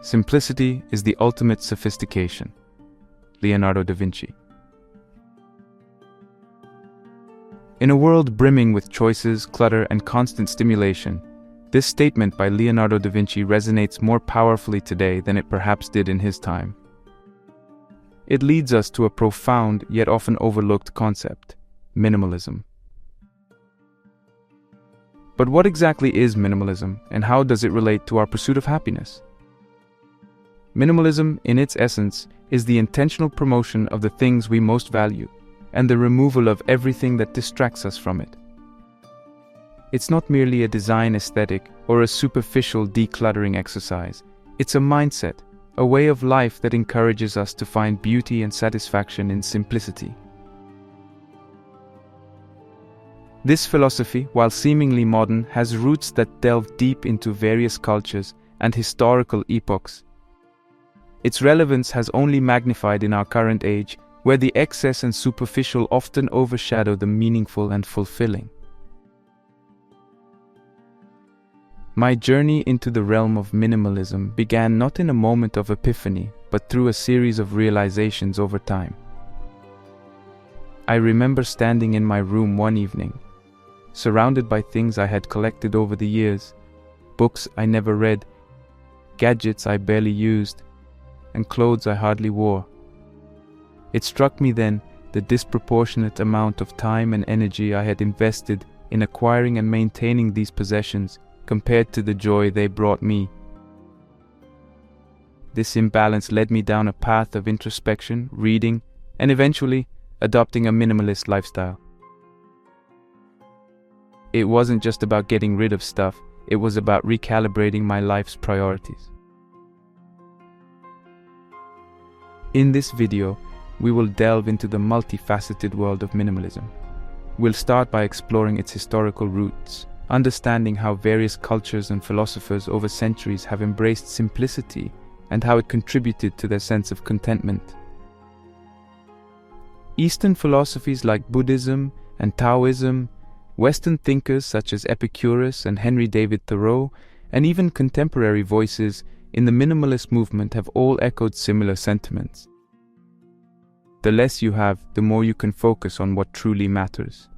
Simplicity is the ultimate sophistication. Leonardo da Vinci. In a world brimming with choices, clutter, and constant stimulation, this statement by Leonardo da Vinci resonates more powerfully today than it perhaps did in his time. It leads us to a profound yet often overlooked concept: minimalism. But what exactly is minimalism, and how does it relate to our pursuit of happiness? Minimalism, in its essence, is the intentional promotion of the things we most value, and the removal of everything that distracts us from it. It's not merely a design aesthetic or a superficial decluttering exercise. It's a mindset, a way of life that encourages us to find beauty and satisfaction in simplicity. This philosophy, while seemingly modern, has roots that delve deep into various cultures and historical epochs. Its relevance has only magnified in our current age, where the excess and superficial often overshadow the meaningful and fulfilling. My journey into the realm of minimalism began not in a moment of epiphany, but through a series of realizations over time. I remember standing in my room one evening, surrounded by things I had collected over the years, books I never read, gadgets I barely used, and clothes I hardly wore. It struck me then the disproportionate amount of time and energy I had invested in acquiring and maintaining these possessions compared to the joy they brought me. This imbalance led me down a path of introspection, reading, and eventually adopting a minimalist lifestyle. It wasn't just about getting rid of stuff, it was about recalibrating my life's priorities. In this video, we will delve into the multifaceted world of minimalism. We'll start by exploring its historical roots, understanding how various cultures and philosophers over centuries have embraced simplicity and how it contributed to their sense of contentment. Eastern philosophies like Buddhism and Taoism, Western thinkers such as Epictetus and Henry David Thoreau, and even contemporary voices in the minimalist movement have all echoed similar sentiments. The less you have, the more you can focus on what truly matters.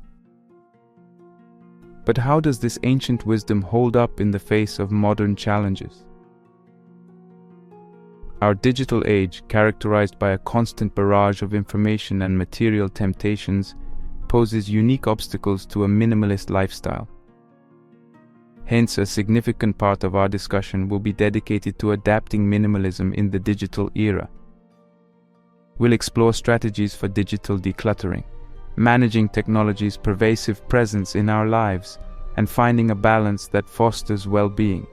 But how does this ancient wisdom hold up in the face of modern challenges? Our digital age, characterized by a constant barrage of information and material temptations, poses unique obstacles to a minimalist lifestyle. Hence, a significant part of our discussion will be dedicated to adapting minimalism in the digital era. We'll explore strategies for digital decluttering, managing technology's pervasive presence in our lives, and finding a balance that fosters well-being.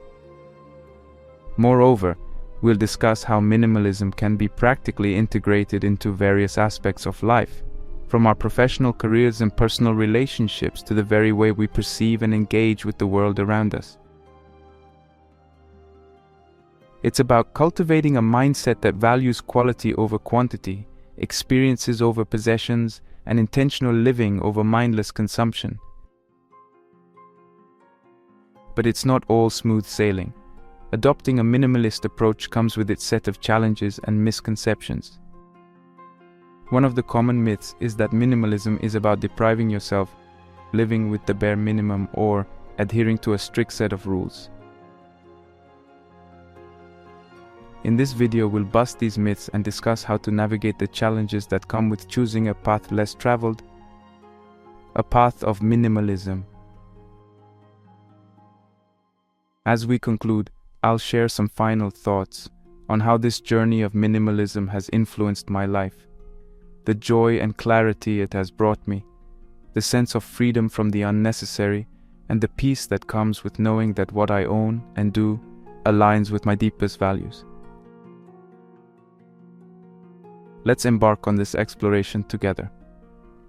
Moreover, we'll discuss how minimalism can be practically integrated into various aspects of life, from our professional careers and personal relationships to the very way we perceive and engage with the world around us. It's about cultivating a mindset that values quality over quantity, experiences over possessions, and intentional living over mindless consumption. But it's not all smooth sailing. Adopting a minimalist approach comes with its set of challenges and misconceptions. One of the common myths is that minimalism is about depriving yourself, living with the bare minimum, or adhering to a strict set of rules. In this video, we'll bust these myths and discuss how to navigate the challenges that come with choosing a path less traveled, a path of minimalism. As we conclude, I'll share some final thoughts on how this journey of minimalism has influenced my life, the joy and clarity it has brought me, the sense of freedom from the unnecessary, and the peace that comes with knowing that what I own and do aligns with my deepest values. Let's embark on this exploration together.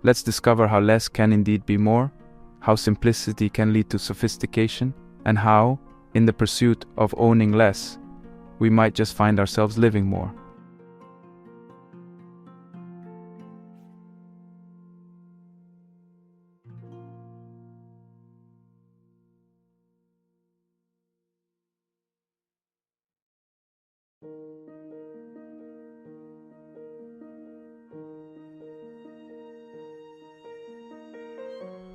Let's discover how less can indeed be more, how simplicity can lead to sophistication, and how, in the pursuit of owning less, we might just find ourselves living more.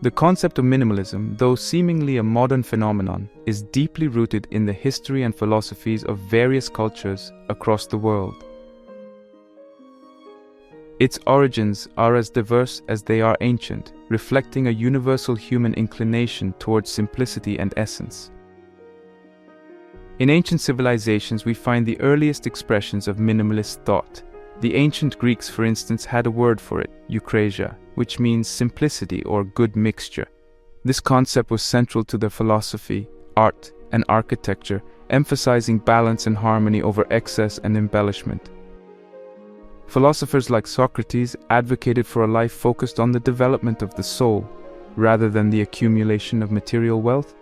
The concept of minimalism, though seemingly a modern phenomenon, is deeply rooted in the history and philosophies of various cultures across the world. Its origins are as diverse as they are ancient, reflecting a universal human inclination towards simplicity and essence. In ancient civilizations, we find the earliest expressions of minimalist thought. The ancient Greeks, for instance, had a word for it, eukrasia, which means simplicity or good mixture. This concept was central to their philosophy, art, and architecture, emphasizing balance and harmony over excess and embellishment. Philosophers like Socrates advocated for a life focused on the development of the soul, rather than the accumulation of material wealth.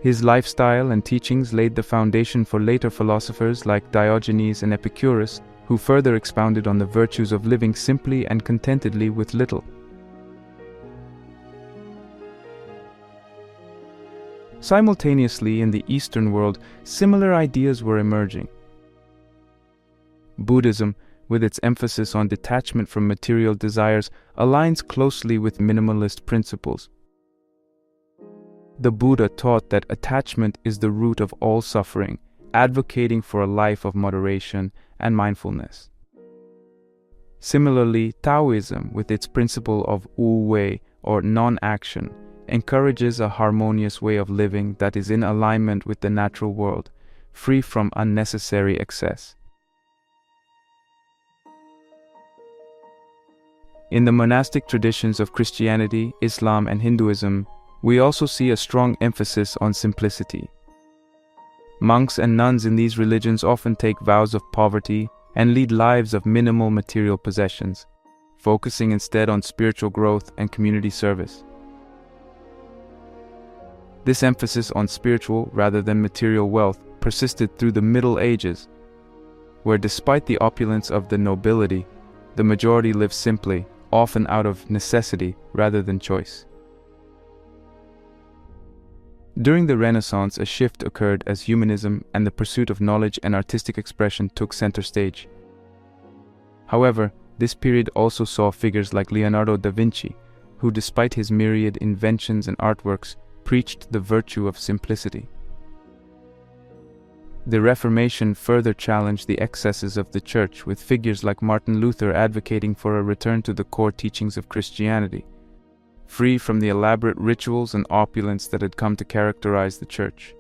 His lifestyle and teachings laid the foundation for later philosophers like Diogenes and Epictetus, who further expounded on the virtues of living simply and contentedly with little. Simultaneously, in the Eastern world, similar ideas were emerging. Buddhism, with its emphasis on detachment from material desires, aligns closely with minimalist principles. The Buddha taught that attachment is the root of all suffering, advocating for a life of moderation and mindfulness. Similarly, Taoism, with its principle of wu wei, or non-action, encourages a harmonious way of living that is in alignment with the natural world, free from unnecessary excess. In the monastic traditions of Christianity, Islam, and Hinduism, we also see a strong emphasis on simplicity. Monks and nuns in these religions often take vows of poverty and lead lives of minimal material possessions, focusing instead on spiritual growth and community service. This emphasis on spiritual rather than material wealth persisted through the Middle Ages, where despite the opulence of the nobility, the majority lived simply, often out of necessity rather than choice. During the Renaissance, a shift occurred as humanism and the pursuit of knowledge and artistic expression took center stage. However, this period also saw figures like Leonardo da Vinci, who despite his myriad inventions and artworks, preached the virtue of simplicity. The Reformation further challenged the excesses of the Church, with figures like Martin Luther advocating for a return to the core teachings of Christianity, free from the elaborate rituals and opulence that had come to characterize the Church.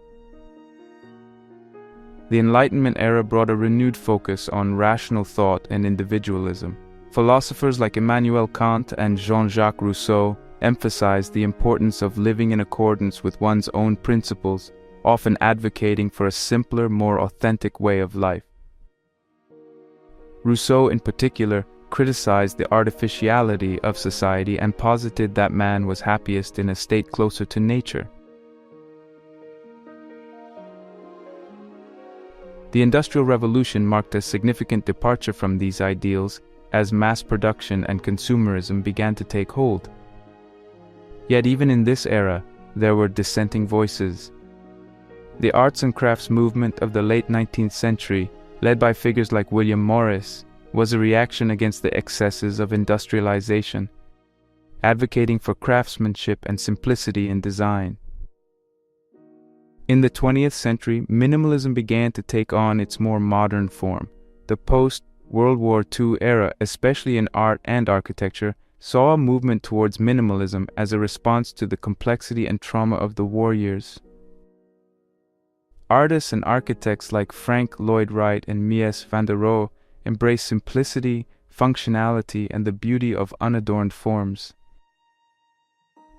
The Enlightenment era brought a renewed focus on rational thought and individualism. Philosophers like Immanuel Kant and Jean-Jacques Rousseau emphasized the importance of living in accordance with one's own principles, often advocating for a simpler, more authentic way of life. Rousseau, in particular, criticized the artificiality of society and posited that man was happiest in a state closer to nature. The Industrial Revolution marked a significant departure from these ideals as mass production and consumerism began to take hold. Yet even in this era, there were dissenting voices. The arts and crafts movement of the late 19th century, led by figures like William Morris, was a reaction against the excesses of industrialization, advocating for craftsmanship and simplicity in design. In the 20th century, minimalism began to take on its more modern form. The post-World War II era, especially in art and architecture, saw a movement towards minimalism as a response to the complexity and trauma of the war years. Artists and architects like Frank Lloyd Wright and Mies van der Rohe embraced simplicity, functionality, and the beauty of unadorned forms.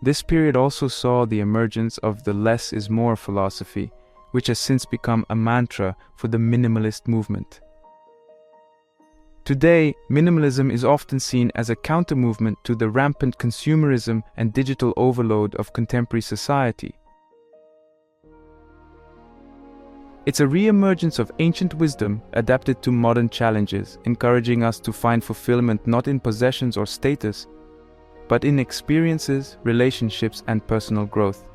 This period also saw the emergence of the less is more philosophy, which has since become a mantra for the minimalist movement. Today, minimalism is often seen as a counter-movement to the rampant consumerism and digital overload of contemporary society. It's a re-emergence of ancient wisdom adapted to modern challenges, encouraging us to find fulfillment not in possessions or status, but in experiences, relationships, and personal growth.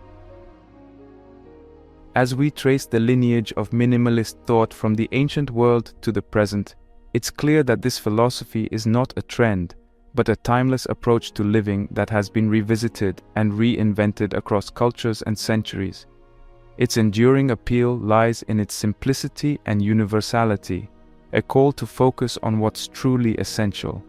As we trace the lineage of minimalist thought from the ancient world to the present, it's clear that this philosophy is not a trend, but a timeless approach to living that has been revisited and reinvented across cultures and centuries. Its enduring appeal lies in its simplicity and universality, a call to focus on what's truly essential.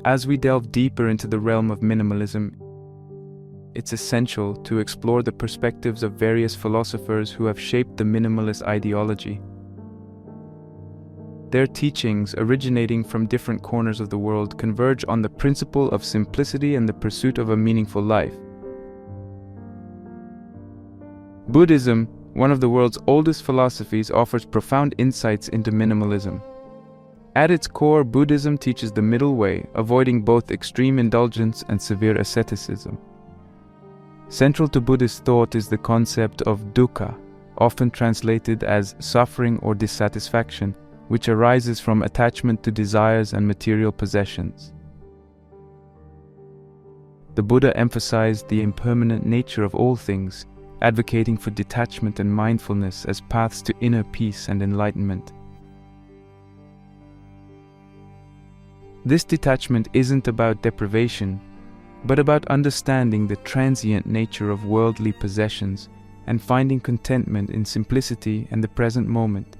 As we delve deeper into the realm of minimalism, it's essential to explore the perspectives of various philosophers who have shaped the minimalist ideology. Their teachings, originating from different corners of the world, converge on the principle of simplicity and the pursuit of a meaningful life. Buddhism, one of the world's oldest philosophies, offers profound insights into minimalism. At its core, Buddhism teaches the middle way, avoiding both extreme indulgence and severe asceticism. Central to Buddhist thought is the concept of dukkha, often translated as suffering or dissatisfaction, which arises from attachment to desires and material possessions. The Buddha emphasized the impermanent nature of all things, advocating for detachment and mindfulness as paths to inner peace and enlightenment. This detachment isn't about deprivation, but about understanding the transient nature of worldly possessions and finding contentment in simplicity and the present moment.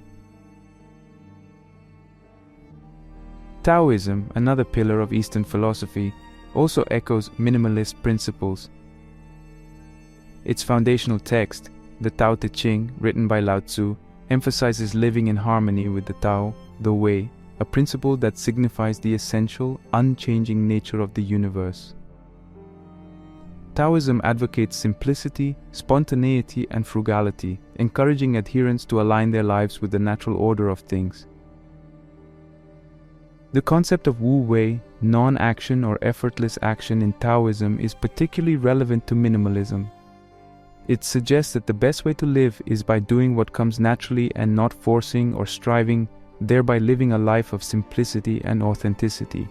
Taoism, another pillar of Eastern philosophy, also echoes minimalist principles. Its foundational text, the Tao Te Ching, written by Lao Tzu, emphasizes living in harmony with the Tao, the Way, a principle that signifies the essential, unchanging nature of the universe. Taoism advocates simplicity, spontaneity, and frugality, encouraging adherents to align their lives with the natural order of things. The concept of Wu Wei, non-action or effortless action in Taoism, is particularly relevant to minimalism. It suggests that the best way to live is by doing what comes naturally and not forcing or striving, thereby living a life of simplicity and authenticity.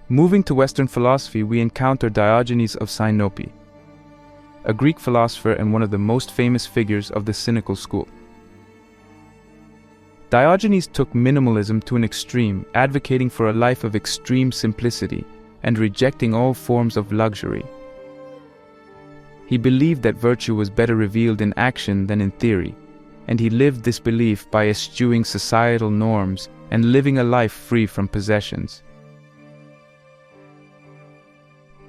Moving to Western philosophy, we encounter Diogenes of Sinope, a Greek philosopher and one of the most famous figures of the Cynical school. Diogenes took minimalism to an extreme, advocating for a life of extreme simplicity and rejecting all forms of luxury. He believed that virtue was better revealed in action than in theory, and he lived this belief by eschewing societal norms and living a life free from possessions.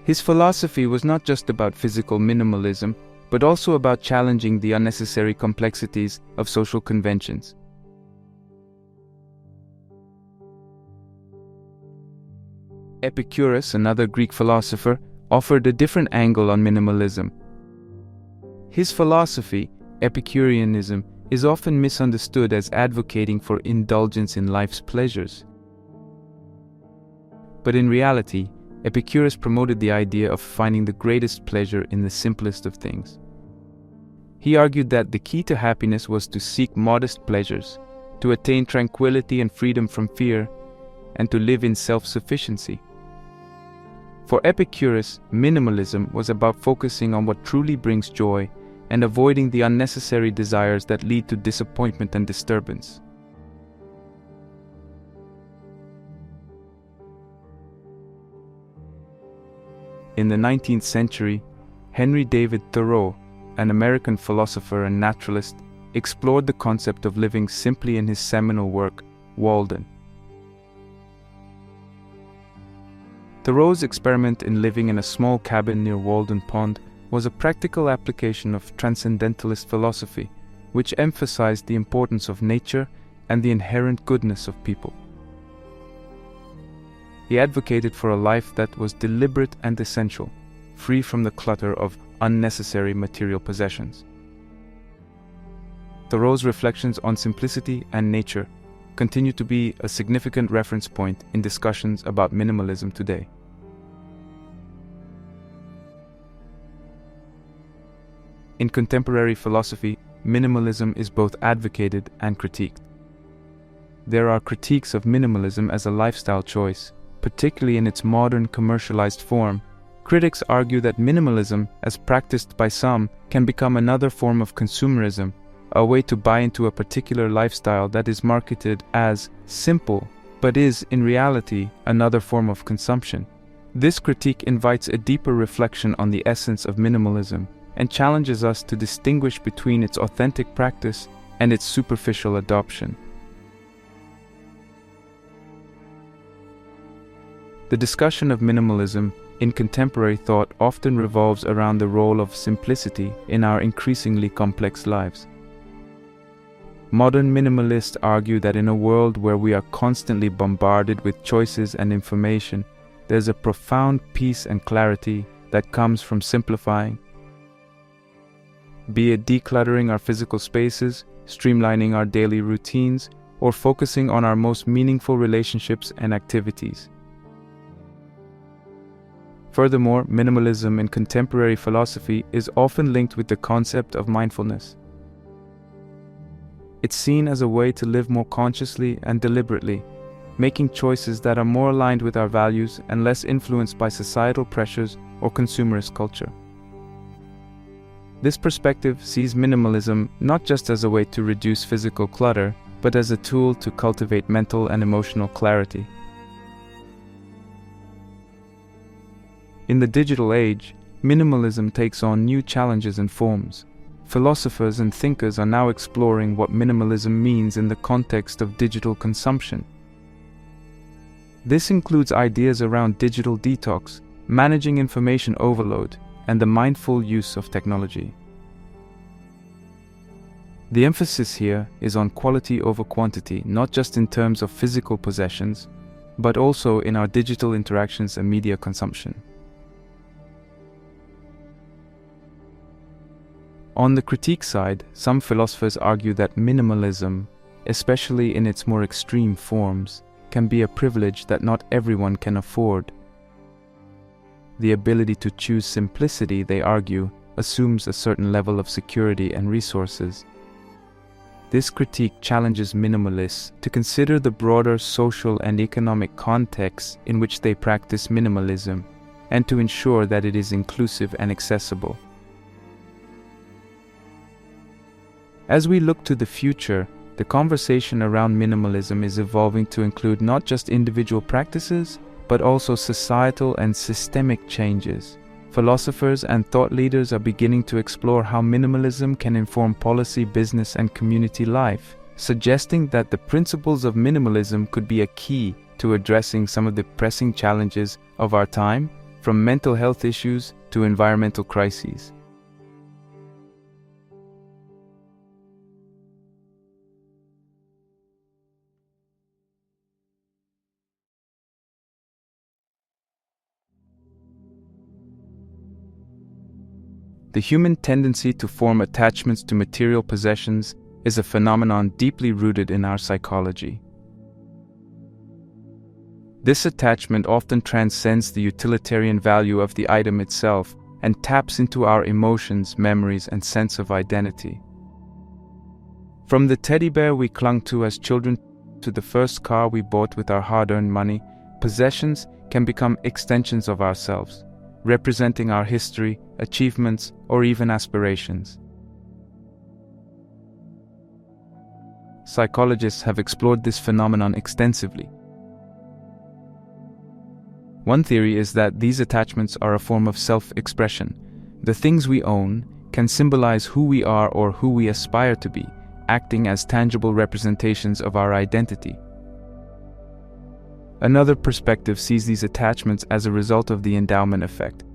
His philosophy was not just about physical minimalism, but also about challenging the unnecessary complexities of social conventions. Epictetus, another Greek philosopher, offered a different angle on minimalism. His philosophy, Epicureanism, is often misunderstood as advocating for indulgence in life's pleasures. But in reality, Epicurus promoted the idea of finding the greatest pleasure in the simplest of things. He argued that the key to happiness was to seek modest pleasures, to attain tranquility and freedom from fear, and to live in self-sufficiency. For Epicurus, minimalism was about focusing on what truly brings joy and avoiding the unnecessary desires that lead to disappointment and disturbance. In the 19th century, Henry David Thoreau, an American philosopher and naturalist, explored the concept of living simply in his seminal work, Walden. Thoreau's experiment in living in a small cabin near Walden Pond was a practical application of transcendentalist philosophy, which emphasized the importance of nature and the inherent goodness of people. He advocated for a life that was deliberate and essential, free from the clutter of unnecessary material possessions. Thoreau's reflections on simplicity and nature continue to be a significant reference point in discussions about minimalism today. In contemporary philosophy, minimalism is both advocated and critiqued. There are critiques of minimalism as a lifestyle choice, particularly in its modern commercialized form. Critics argue that minimalism, as practiced by some, can become another form of consumerism, a way to buy into a particular lifestyle that is marketed as simple, but is, in reality, another form of consumption. This critique invites a deeper reflection on the essence of minimalism and challenges us to distinguish between its authentic practice and its superficial adoption. The discussion of minimalism in contemporary thought often revolves around the role of simplicity in our increasingly complex lives. Modern minimalists argue that in a world where we are constantly bombarded with choices and information, there's a profound peace and clarity that comes from simplifying. Be it decluttering our physical spaces, streamlining our daily routines, or focusing on our most meaningful relationships and activities. Furthermore, minimalism in contemporary philosophy is often linked with the concept of mindfulness. It's seen as a way to live more consciously and deliberately, making choices that are more aligned with our values and less influenced by societal pressures or consumerist culture. This perspective sees minimalism not just as a way to reduce physical clutter, but as a tool to cultivate mental and emotional clarity. In the digital age, minimalism takes on new challenges and forms. Philosophers and thinkers are now exploring what minimalism means in the context of digital consumption. This includes ideas around digital detox, managing information overload, and the mindful use of technology. The emphasis here is on quality over quantity, not just in terms of physical possessions, but also in our digital interactions and media consumption. On the critique side, some philosophers argue that minimalism, especially in its more extreme forms, can be a privilege that not everyone can afford. The ability to choose simplicity, they argue, assumes a certain level of security and resources. This critique challenges minimalists to consider the broader social and economic context in which they practice minimalism, and to ensure that it is inclusive and accessible. As we look to the future, the conversation around minimalism is evolving to include not just individual practices, but also societal and systemic changes. Philosophers and thought leaders are beginning to explore how minimalism can inform policy, business, and community life, suggesting that the principles of minimalism could be a key to addressing some of the pressing challenges of our time, from mental health issues to environmental crises. The human tendency to form attachments to material possessions is a phenomenon deeply rooted in our psychology. This attachment often transcends the utilitarian value of the item itself and taps into our emotions, memories, and sense of identity. From the teddy bear we clung to as children to the first car we bought with our hard-earned money, possessions can become extensions of ourselves, representing our history, achievements, or even aspirations. Psychologists have explored this phenomenon extensively. One theory is that these attachments are a form of self-expression. The things we own can symbolize who we are or who we aspire to be, acting as tangible representations of our identity. Another perspective sees these attachments as a result of the endowment effect,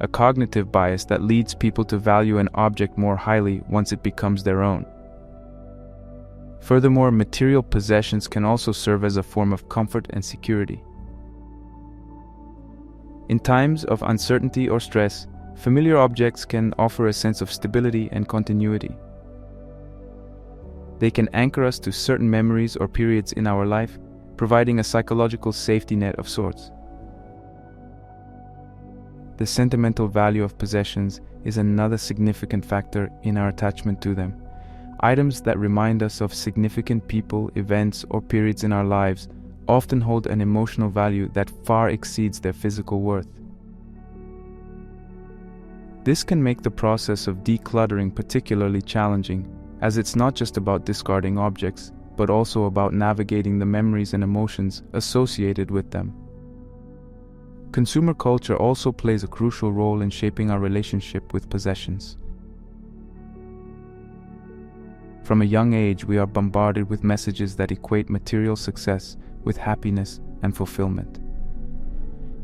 a cognitive bias that leads people to value an object more highly once it becomes their own. Furthermore, material possessions can also serve as a form of comfort and security. In times of uncertainty or stress, familiar objects can offer a sense of stability and continuity. They can anchor us to certain memories or periods in our life, providing a psychological safety net of sorts. The sentimental value of possessions is another significant factor in our attachment to them. Items that remind us of significant people, events, or periods in our lives often hold an emotional value that far exceeds their physical worth. This can make the process of decluttering particularly challenging, as it's not just about discarding objects, but also about navigating the memories and emotions associated with them. Consumer culture also plays a crucial role in shaping our relationship with possessions. From a young age, we are bombarded with messages that equate material success with happiness and fulfillment.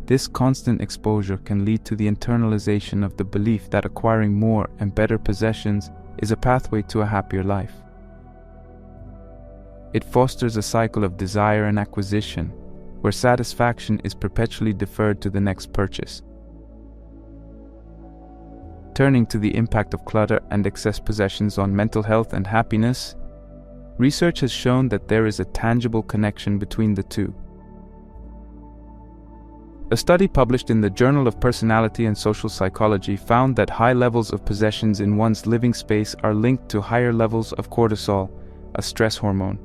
This constant exposure can lead to the internalization of the belief that acquiring more and better possessions is a pathway to a happier life. It fosters a cycle of desire and acquisition, where satisfaction is perpetually deferred to the next purchase. Turning to the impact of clutter and excess possessions on mental health and happiness, research has shown that there is a tangible connection between the two. A study published in the Journal of Personality and Social Psychology found that high levels of possessions in one's living space are linked to higher levels of cortisol, a stress hormone.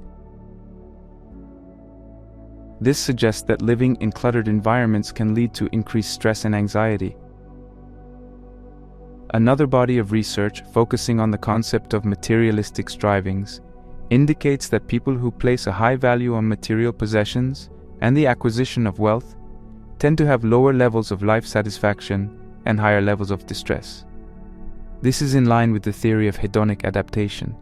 This suggests that living in cluttered environments can lead to increased stress and anxiety. Another body of research focusing on the concept of materialistic strivings indicates that people who place a high value on material possessions and the acquisition of wealth tend to have lower levels of life satisfaction and higher levels of distress. This is in line with the theory of hedonic adaptation,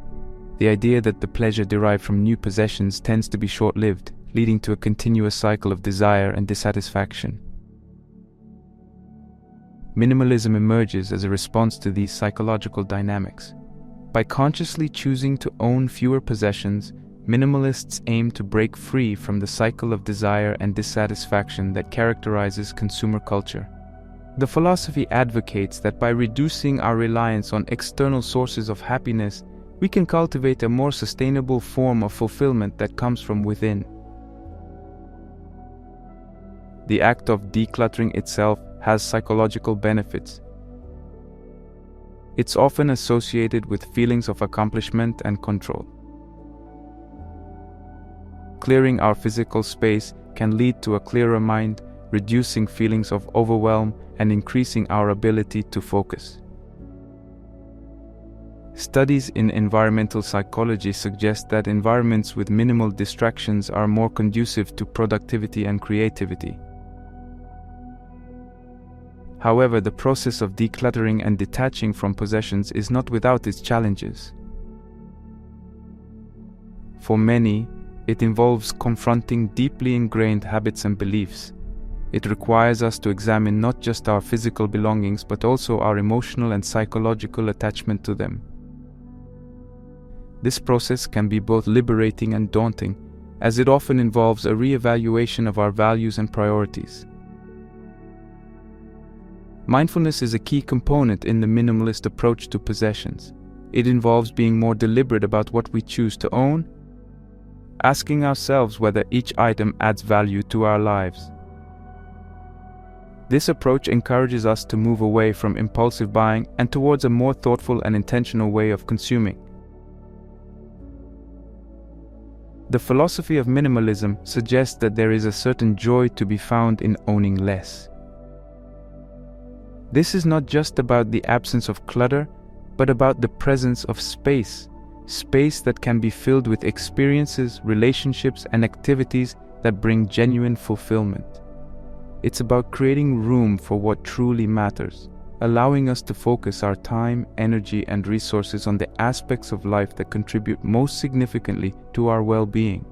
the idea that the pleasure derived from new possessions tends to be short-lived, leading to a continuous cycle of desire and dissatisfaction. Minimalism emerges as a response to these psychological dynamics. By consciously choosing to own fewer possessions, minimalists aim to break free from the cycle of desire and dissatisfaction that characterizes consumer culture. The philosophy advocates that by reducing our reliance on external sources of happiness, we can cultivate a more sustainable form of fulfillment that comes from within. The act of decluttering itself has psychological benefits. It's often associated with feelings of accomplishment and control. Clearing our physical space can lead to a clearer mind, reducing feelings of overwhelm and increasing our ability to focus. Studies in environmental psychology suggest that environments with minimal distractions are more conducive to productivity and creativity. However, the process of decluttering and detaching from possessions is not without its challenges. For many, it involves confronting deeply ingrained habits and beliefs. It requires us to examine not just our physical belongings but also our emotional and psychological attachment to them. This process can be both liberating and daunting, as it often involves a re-evaluation of our values and priorities. Mindfulness is a key component in the minimalist approach to possessions. It involves being more deliberate about what we choose to own, asking ourselves whether each item adds value to our lives. This approach encourages us to move away from impulsive buying and towards a more thoughtful and intentional way of consuming. The philosophy of minimalism suggests that there is a certain joy to be found in owning less. This is not just about the absence of clutter, but about the presence of space that can be filled with experiences, relationships, and activities that bring genuine fulfillment. It's about creating room for what truly matters, allowing us to focus our time, energy, and resources on the aspects of life that contribute most significantly to our well-being.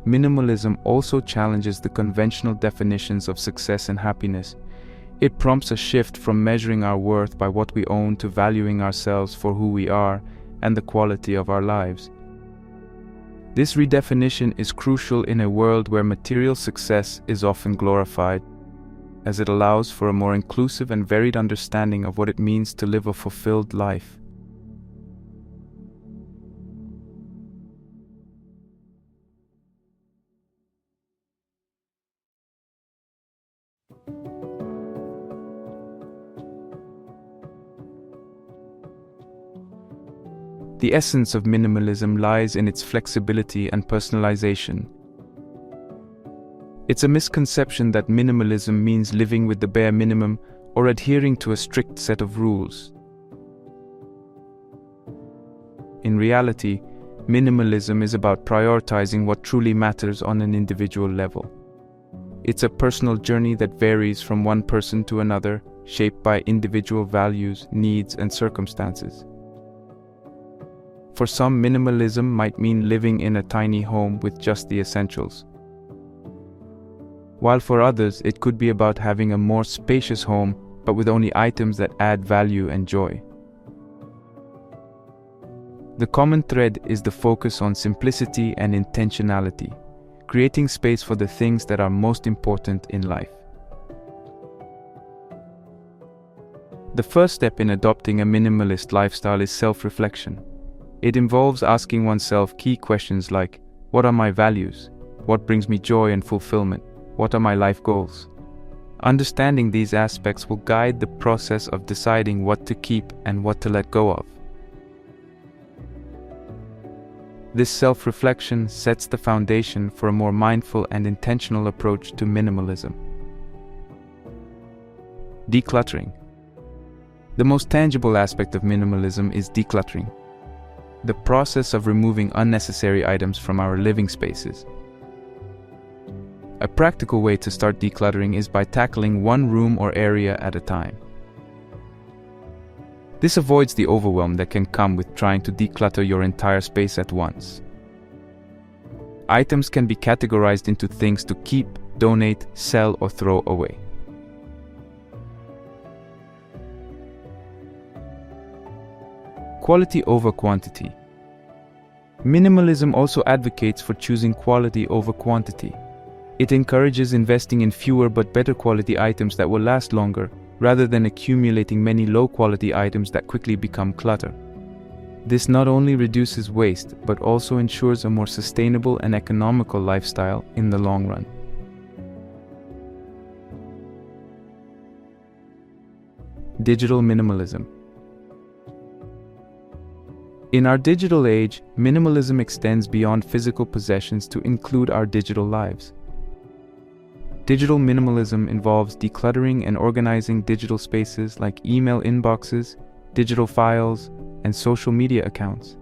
Minimalism also challenges the conventional definitions of success and happiness. It prompts a shift from measuring our worth by what we own to valuing ourselves for who we are and the quality of our lives. This redefinition is crucial in a world where material success is often glorified, as it allows for a more inclusive and varied understanding of what it means to live a fulfilled life. The essence of minimalism lies in its flexibility and personalization. It's a misconception that minimalism means living with the bare minimum or adhering to a strict set of rules. In reality, minimalism is about prioritizing what truly matters on an individual level. It's a personal journey that varies from one person to another, shaped by individual values, needs, and circumstances. For some, minimalism might mean living in a tiny home with just the essentials, while for others it could be about having a more spacious home but with only items that add value and joy. The common thread is the focus on simplicity and intentionality, creating space for the things that are most important in life. The first step in adopting a minimalist lifestyle is self-reflection. It involves asking oneself key questions like, what are my values? What brings me joy and fulfillment? What are my life goals? Understanding these aspects will guide the process of deciding what to keep and what to let go of. This self-reflection sets the foundation for a more mindful and intentional approach to minimalism. Decluttering. The most tangible aspect of minimalism is decluttering, the process of removing unnecessary items from our living spaces. A practical way to start decluttering is by tackling one room or area at a time. This avoids the overwhelm that can come with trying to declutter your entire space at once. Items can be categorized into things to keep, donate, sell, or throw away. Quality over quantity. Minimalism also advocates for choosing quality over quantity. It encourages investing in fewer but better quality items that will last longer, rather than accumulating many low-quality items that quickly become clutter. This not only reduces waste, but also ensures a more sustainable and economical lifestyle in the long run. Digital minimalism. In our digital age, minimalism extends beyond physical possessions to include our digital lives. Digital minimalism involves decluttering and organizing digital spaces like email inboxes, digital files, and social media accounts.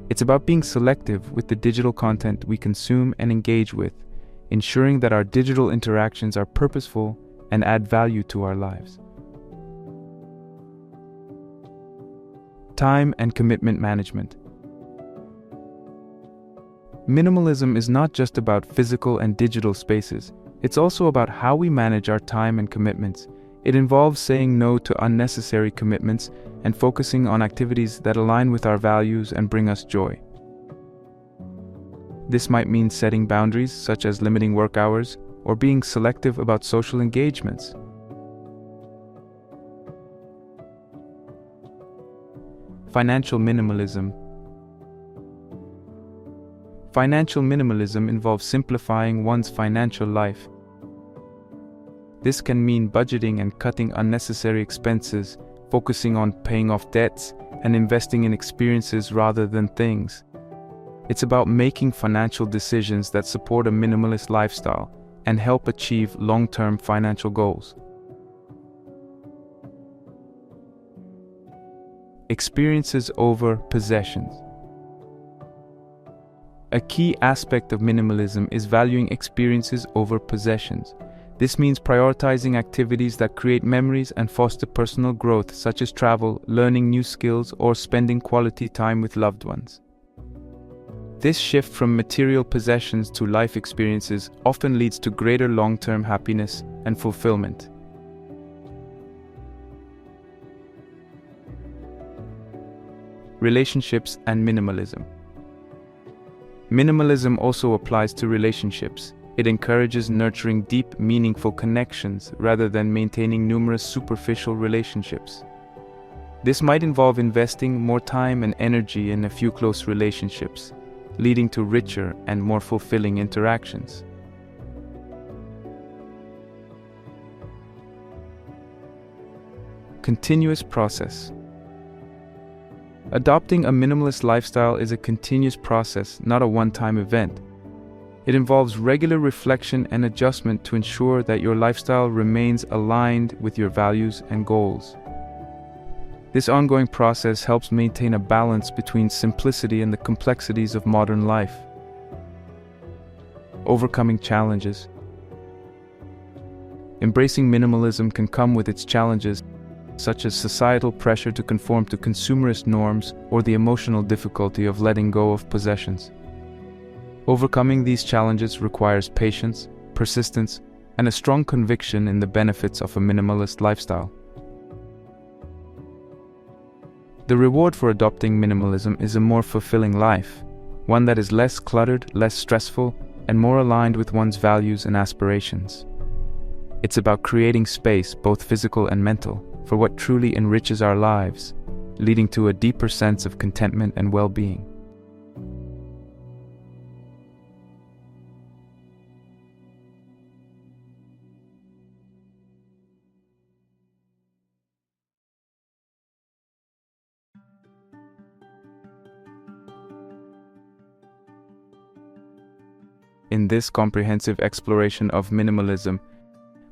It's about being selective with the digital content we consume and engage with, ensuring that our digital interactions are purposeful and add value to our lives. Time and commitment management. Minimalism is not just about physical and digital spaces, it's also about how we manage our time and commitments. It involves saying no to unnecessary commitments and focusing on activities that align with our values and bring us joy. This might mean setting boundaries, such as limiting work hours, or being selective about social engagements. Financial minimalism. Financial minimalism involves simplifying one's financial life. This can mean budgeting and cutting unnecessary expenses, focusing on paying off debts, and investing in experiences rather than things. It's about making financial decisions that support a minimalist lifestyle and help achieve long-term financial goals. Experiences over possessions. A key aspect of minimalism is valuing experiences over possessions. This means prioritizing activities that create memories and foster personal growth, such as travel, learning new skills, or spending quality time with loved ones. This shift from material possessions to life experiences often leads to greater long-term happiness and fulfillment. Relationships and minimalism. Minimalism also applies to relationships. It encourages nurturing deep, meaningful connections rather than maintaining numerous superficial relationships. This might involve investing more time and energy in a few close relationships, leading to richer and more fulfilling interactions. Continuous process. Adopting a minimalist lifestyle is a continuous process, not a one-time event. It involves regular reflection and adjustment to ensure that your lifestyle remains aligned with your values and goals. This ongoing process helps maintain a balance between simplicity and the complexities of modern life. Overcoming challenges. Embracing minimalism can come with its challenges, such as societal pressure to conform to consumerist norms or the emotional difficulty of letting go of possessions. Overcoming these challenges requires patience, persistence, and a strong conviction in the benefits of a minimalist lifestyle. The reward for adopting minimalism is a more fulfilling life, one that is less cluttered, less stressful, and more aligned with one's values and aspirations. It's about creating space, both physical and mental, for what truly enriches our lives, leading to a deeper sense of contentment and well-being. In this comprehensive exploration of minimalism,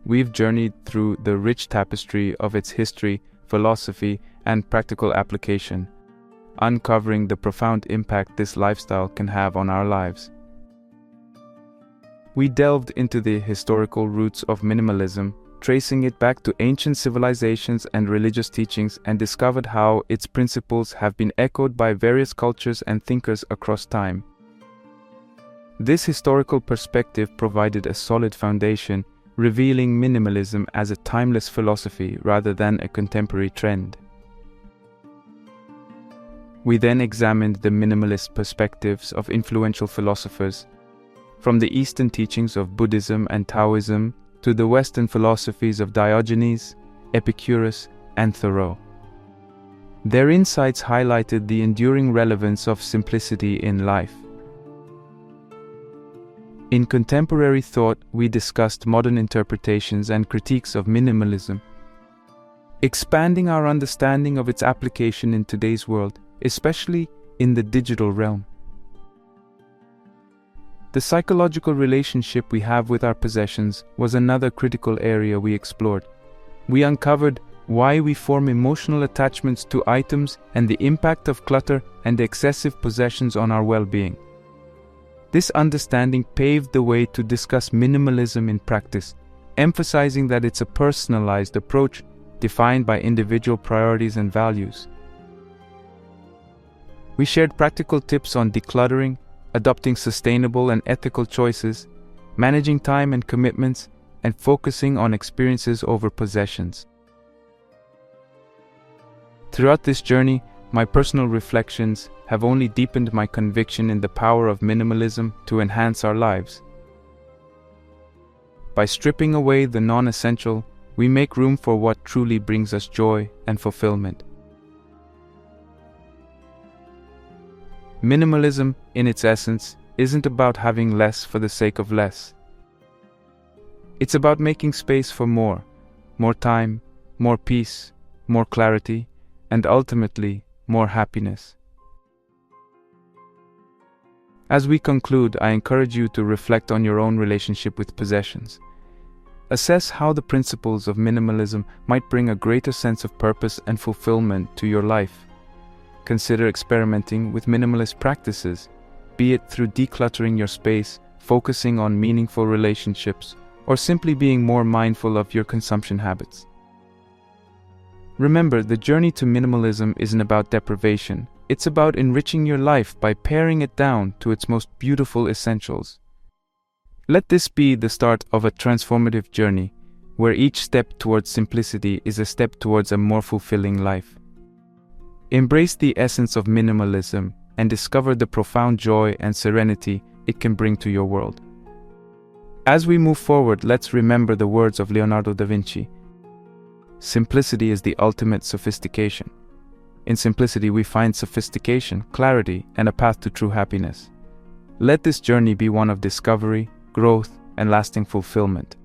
we've journeyed through the rich tapestry of its history, philosophy, and practical application, uncovering the profound impact this lifestyle can have on our lives. We delved into the historical roots of minimalism, tracing it back to ancient civilizations and religious teachings, and discovered how its principles have been echoed by various cultures and thinkers across time. This historical perspective provided a solid foundation, revealing minimalism as a timeless philosophy rather than a contemporary trend. We then examined the minimalist perspectives of influential philosophers, from the Eastern teachings of Buddhism and Taoism to the Western philosophies of Diogenes, Epictetus, and Thoreau. Their insights highlighted the enduring relevance of simplicity in life. In contemporary thought, we discussed modern interpretations and critiques of minimalism, expanding our understanding of its application in today's world, especially in the digital realm. The psychological relationship we have with our possessions was another critical area we explored. We uncovered why we form emotional attachments to items and the impact of clutter and excessive possessions on our well-being. This understanding paved the way to discuss minimalism in practice, emphasizing that it's a personalized approach defined by individual priorities and values. We shared practical tips on decluttering, adopting sustainable and ethical choices, managing time and commitments, and focusing on experiences over possessions. Throughout this journey, my personal reflections have only deepened my conviction in the power of minimalism to enhance our lives. By stripping away the non-essential, we make room for what truly brings us joy and fulfillment. Minimalism, in its essence, isn't about having less for the sake of less. It's about making space for more time, more peace, more clarity, and ultimately, more happiness. As we conclude, I encourage you to reflect on your own relationship with possessions. Assess how the principles of minimalism might bring a greater sense of purpose and fulfillment to your life. Consider experimenting with minimalist practices, be it through decluttering your space, focusing on meaningful relationships, or simply being more mindful of your consumption habits. Remember, the journey to minimalism isn't about deprivation. It's about enriching your life by paring it down to its most beautiful essentials. Let this be the start of a transformative journey, where each step towards simplicity is a step towards a more fulfilling life. Embrace the essence of minimalism and discover the profound joy and serenity it can bring to your world. As we move forward, let's remember the words of Leonardo da Vinci. Simplicity is the ultimate sophistication. In simplicity, we find sophistication, clarity, and a path to true happiness. Let this journey be one of discovery, growth, and lasting fulfillment.